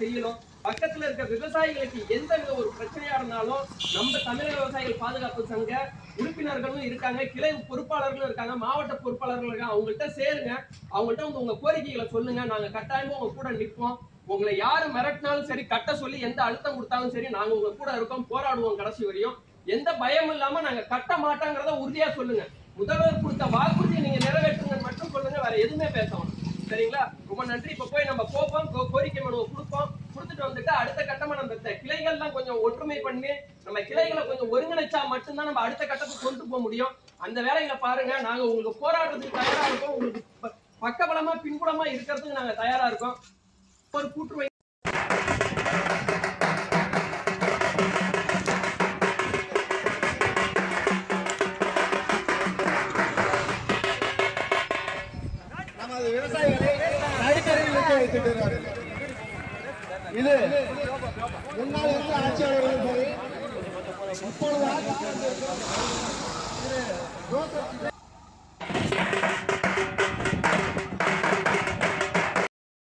செய்யணும். பக்கத்துல இருக்க விவசாயிகளுக்கு எந்த வித ஒரு பிரச்சனையா இருந்தாலும் நம்ம தமிழக விவசாயிகள் பாதுகாப்பு சங்க உறுப்பினர்களும் இருக்காங்க, கிளை பொறுப்பாளர்களும் இருக்காங்க, மாவட்ட பொறுப்பாளர்களும் இருக்காங்க. அவங்கள்ட்ட சேருங்க, அவங்கள்ட்ட வந்து உங்க கோரிக்கைகளை சொல்லுங்க. நாங்க கட்டாயமா உங்க கூட நிற்போம். உங்களை யாரு மிரட்டினாலும் சரி, கட்ட சொல்லி எந்த அழுத்தம் கொடுத்தாலும் சரி, நாங்க உங்க கூட இருக்கோம், போராடுவோம் கடைசி வரையும். எந்த பயமும் இல்லாம நாங்க கட்ட மாட்டோங்கிறத உறுதியா சொல்லுங்க. முதல்வர் கொடுத்த வாக்குறுதியை நீங்க நிறைவேற்றுங்கன்னு மட்டும் சொல்லுங்க, வேற எதுவுமே பேசணும். சரிங்களா? ரொம்ப நன்றி. இப்ப போய் நம்ம போப்போம், கோரிக்கை மனுவை கொடுப்போம். கொடுத்துட்டு வந்துட்டு அடுத்த கட்டமா நம்ம கிளைகள்லாம் கொஞ்சம் ஒற்றுமை பண்ணி நம்ம கிளைகளை கொஞ்சம் ஒருங்கிணைச்சா மட்டும்தான் நம்ம அடுத்த கட்டத்துக்கு கொண்டு போக முடியும். அந்த வேலைகளை பாருங்க. நாங்க உங்களுக்கு போராடுறதுக்கு தயாரா இருக்கோம். உங்களுக்கு பக்கபலமா பின்புலமா இருக்கிறதுக்கு நாங்க தயாரா இருக்கோம். ஒரு கூட்டுறவு விவசாயிகளை நடுத்தரையில் நிற்க வைத்திருக்கிறார்கள். இது முன்னாள் இருந்த ஆட்சியாளர்களும் சரி, இப்பொழுது